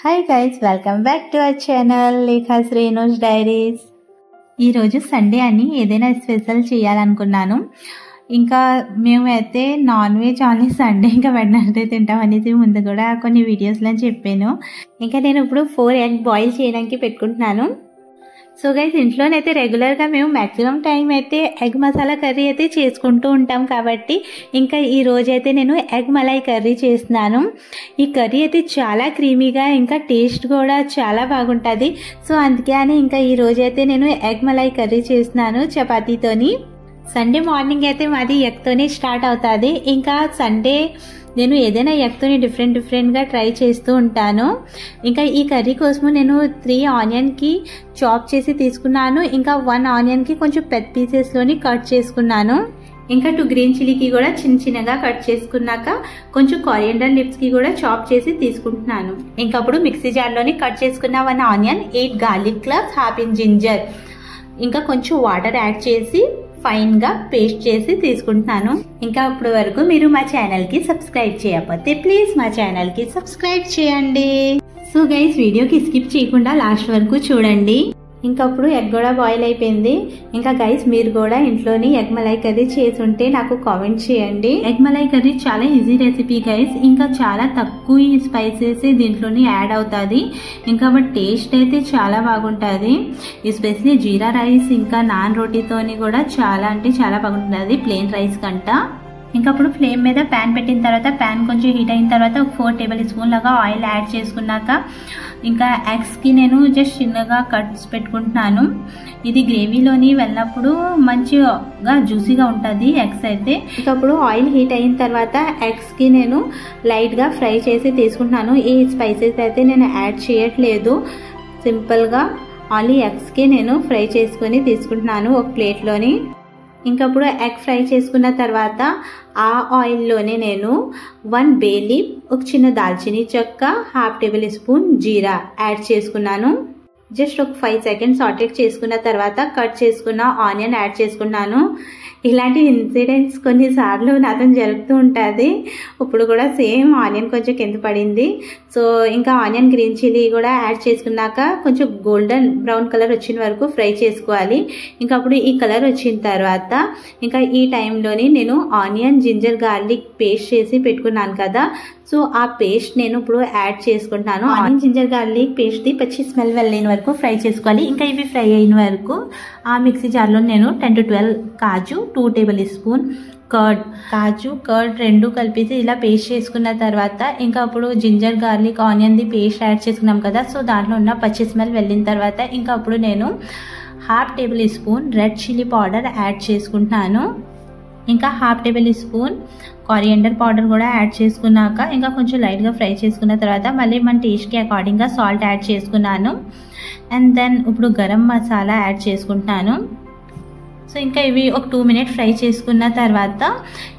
Hi guys, welcome back to our channel Lekha Srinush diaries. ఈరోజు Sunday అని ఏదైనా స్పెషల్ చేయాలనుకున్నాను. ఇంకా మేమైతే నాన్ వెజ్ ఓన్లీ సండే ఇంకా వెడ్నెస్డే తింటాం అనేసి ముందు కూడా కొన్ని వీడియోస్లో చెప్పాను. ఇంకా నేను ఇప్పుడు 4 ఎగ్ బాయిల్ చేయడానికి పెట్టుకుంటున్నాను. సో గైస్, ఇంట్లోనైతే రెగ్యులర్గా మేము మ్యాక్సిమం టైం అయితే ఎగ్ మసాలా కర్రీ అయితే చేసుకుంటూ ఉంటాం కాబట్టి ఇంకా ఈ రోజైతే నేను ఎగ్ మలై కర్రీ చేస్తున్నాను. ఈ కర్రీ అయితే చాలా క్రీమీగా ఇంకా టేస్ట్ కూడా చాలా బాగుంటుంది. సో అందుకే అని ఇంకా ఈ రోజైతే నేను ఎగ్ మలై కర్రీ చేస్తున్నాను చపాతీతోని. సండే మార్నింగ్ అయితే మాది ఎగ్తోనే స్టార్ట్ అవుతుంది. ఇంకా సండే నేను ఏదైనా ఎగ్తోని డిఫరెంట్గా ట్రై చేస్తూ ఉంటాను. ఇంకా ఈ కర్రీ కోసము నేను 3 ఆనియన్కి చాప్ చేసి తీసుకున్నాను. ఇంకా 1 ఆనియన్కి కొంచెం పెద్ద పీసెస్లోని కట్ చేసుకున్నాను. ఇంకా 2 గ్రీన్ చిల్లీకి కూడా చిన్నగా కట్ చేసుకున్నాక కొంచెం కొరియండర్ లీవ్స్కి కూడా చాప్ చేసి తీసుకుంటున్నాను. ఇంకా అప్పుడు మిక్సీ జార్లోని కట్ చేసుకున్న 1 onion, 8 garlic cloves, ½ inch ginger, ఇంకా కొంచెం వాటర్ యాడ్ చేసి ఫైన్ గా పేస్ట్ చేసి తీసుకుంటున్నాను. ఇంకా అప్పటి వరకు మీరు మా ఛానల్ కి సబ్స్క్రైబ్ చేయకపోతే ప్లీజ్ మా ఛానల్ కి సబ్స్క్రైబ్ చేయండి. సో గైస్, వీడియోకి స్కిప్ చేయకుండా లాస్ట్ వరకు చూడండి. ఇంకా అప్పుడు ఎగ్ కూడా బాయిల్ అయిపోయింది. ఇంకా గైస్, మీరు కూడా ఇంట్లోని ఎగ్ మలై కర్రీ చేసి ఉంటే నాకు కామెంట్ చేయండి. ఎగ్ మలై కర్రీ చాలా ఈజీ రెసిపీ గైస్. ఇంకా చాలా తక్కువ స్పైసెస్ దీంట్లోని యాడ్ అవుతుంది. ఇంకా బట్ టేస్ట్ అయితే చాలా బాగుంటుంది. ఎస్పెషల్లీ జీరా రైస్ ఇంకా నాన్ రోటీతోని కూడా చాలా అంటే చాలా బాగుంటుంది ప్లెయిన్ రైస్ కంట. ఇంకా అప్పుడు ఫ్లేమ్ మీద ప్యాన్ పెట్టిన తర్వాత ప్యాన్ కొంచెం హీట్ అయిన తర్వాత 4 టేబుల్ స్పూన్ లాగా ఆయిల్ యాడ్ చేసుకున్నాక ఇంకా ఎగ్స్కి నేను జస్ట్ చిన్నగా కట్స్ పెట్టుకుంటున్నాను. ఇది గ్రేవీలోని వెళ్ళినప్పుడు మంచిగా జ్యూసీగా ఉంటుంది ఎగ్స్ అయితే. ఇంకా అప్పుడు ఆయిల్ హీట్ అయిన తర్వాత ఎగ్స్కి నేను లైట్గా ఫ్రై చేసి తీసుకుంటున్నాను. ఈ స్పైసెస్ అయితే నేను యాడ్ చేయట్లేదు, సింపుల్గా ఓన్లీ ఎగ్స్కి నేను ఫ్రై చేసుకొని తీసుకుంటున్నాను ఒక ప్లేట్లోని. ఇంకా అప్పుడు ఎగ్ ఫ్రై చేసుకున్న తర్వాత ఆ ఆయిల్లోనే నేను 1 బే లీఫ్, ఒక చిన్న దాల్చినీ చెక్క, ½ టేబుల్ స్పూన్ జీరా యాడ్ చేసుకున్నాను. జస్ట్ ఒక 5 సెకండ్స్ సాటేట్ చేసుకున్న తర్వాత కట్ చేసుకున్న ఆనియన్ యాడ్ చేసుకున్నాను. ఇలాంటి ఇన్సిడెంట్స్ కొన్నిసార్లు నాతో జరుగుతూ ఉంటుంది. ఇప్పుడు కూడా సేమ్ ఆనియన్ కొంచెం కింద పడింది. సో ఇంకా ఆనియన్, గ్రీన్ చిల్లీ కూడా యాడ్ చేసుకున్నాక కొంచెం గోల్డెన్ బ్రౌన్ కలర్ వచ్చిన వరకు ఫ్రై చేసుకోవాలి. ఇంకా అప్పుడు ఈ కలర్ వచ్చిన తర్వాత ఇంకా ఈ టైంలోని నేను ఆనియన్, జింజర్, గార్లిక్ పేస్ట్ చేసి పెట్టుకున్నాను కదా, సో ఆ పేస్ట్ నేను ఇప్పుడు యాడ్ చేసుకుంటున్నాను. ఆనియన్, జింజర్, గార్లిక్ పేస్ట్ది పచ్చి స్మెల్ వెళ్ళిన వరకు ఫ్రై చేసుకోవాలి. ఇంకా ఇవి ఫ్రై అయిన వరకు ఆ మిక్సీ జార్లో నేను 10 to 12 kaju, 2 table spoon kaju curd 2 కలిపేసి ఇలా పేస్ట్ చేసుకున్న తర్వాత ఇంకా అప్పుడు జింజర్, గార్లిక్, ఆనియన్ది పేస్ట్ యాడ్ చేసుకున్నాం కదా, సో దాంట్లో ఉన్న పచ్చి స్మెల్ వెళ్ళిన తర్వాత ఇంకా అప్పుడు నేను ½ table spoon red chilli powder add చేసుకుంటున్నాను. ఇంకా ½ టేబుల్ స్పూన్ కొరియండర్ పౌడర్ కూడా యాడ్ చేసుకున్నాక ఇంకా కొంచెం లైట్గా ఫ్రై చేసుకున్న తర్వాత మళ్ళీ మన టేస్ట్కి అకార్డింగ్గా సాల్ట్ యాడ్ చేసుకున్నాను. అండ్ దెన్ ఇప్పుడు గరం మసాలా యాడ్ చేసుకుంటున్నాను. సో ఇంకా ఇవి ఒక 2 మినిట్స్ ఫ్రై చేసుకున్న తర్వాత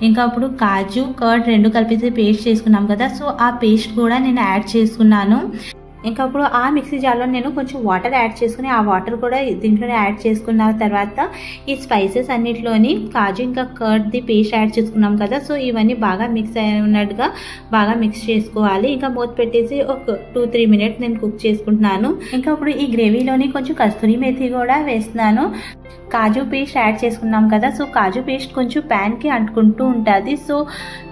ఇంకా అప్పుడు కాజు కర్డ్ 2 కలిపేసి పేస్ట్ చేసుకున్నాం కదా, సో ఆ పేస్ట్ కూడా నేను యాడ్ చేసుకున్నాను. ఇంకా అప్పుడు ఆ మిక్సీ జార్లో నేను కొంచెం వాటర్ యాడ్ చేసుకుని ఆ వాటర్ కూడా దీంట్లోనే యాడ్ చేసుకున్న తర్వాత ఈ స్పైసెస్ అన్నిటిలోని కాజు ఇంకా కర్డ్ది పేస్ట్ యాడ్ చేసుకున్నాం కదా, సో ఇవన్నీ బాగా మిక్స్ అయినట్టుగా బాగా మిక్స్ చేసుకోవాలి. ఇంకా మూత పెట్టేసి ఒక 2-3 మినిట్స్ నేను కుక్ చేసుకుంటున్నాను. ఇంకా అప్పుడు ఈ గ్రేవీలోని కొంచెం కస్తూరి మేథి కూడా వేస్తున్నాను. కాజు పేస్ట్ యాడ్ చేసుకున్నాం కదా, సో కాజు పేస్ట్ కొంచెం ప్యాన్కి అంటుకుంటూ ఉంటుంది, సో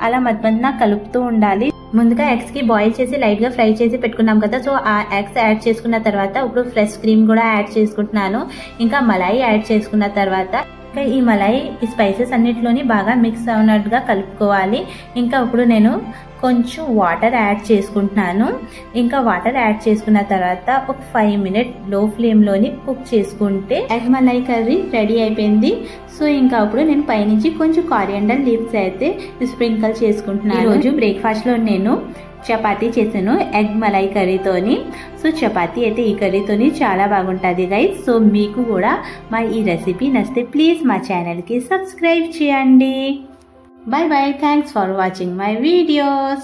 అలా మధ్య కలుపుతూ ఉండాలి. ముందుగా ఎగ్స్కి బాయిల్ చేసి లైట్గా ఫ్రై చేసి పెట్టుకున్నాం కదా, సో ఆ ఎగ్స్ యాడ్ చేసుకున్న తర్వాత ఇప్పుడు ఫ్రెష్ క్రీమ్ కూడా యాడ్ చేసుకుంటున్నాను. ఇంకా మలాయి యాడ్ చేసుకున్న తర్వాత ఇంకా ఈ మలాయి ఈ స్పైసెస్ అన్నిటిలోని బాగా మిక్స్ అవునట్టుగా కలుపుకోవాలి. ఇంకా ఇప్పుడు నేను కొంచెం వాటర్ యాడ్ చేసుకుంటున్నాను. ఇంకా వాటర్ యాడ్ చేసుకున్న తర్వాత ఒక 5 మినిట్స్ లో ఫ్లేమ్లోని కుక్ చేసుకుంటే ఎగ్ మలై కర్రీ రెడీ అయిపోయింది. సో ఇంకా అప్పుడు నేను పైనుంచి కొంచెం కొరియండర్ లీవ్స్ అయితే స్ప్రింకల్ చేసుకుంటున్నాను. ఈరోజు బ్రేక్ఫాస్ట్లో నేను చపాతీ చేశాను ఎగ్ మలై కర్రీతోని. సో చపాతీ అయితే ఈ కర్రీతోని చాలా బాగుంటుంది గైస్. సో మీకు కూడా మా ఈ రెసిపీ నచ్చితే ప్లీజ్ మా ఛానల్కి సబ్స్క్రైబ్ చేయండి. Bye bye. Thanks for watching my videos.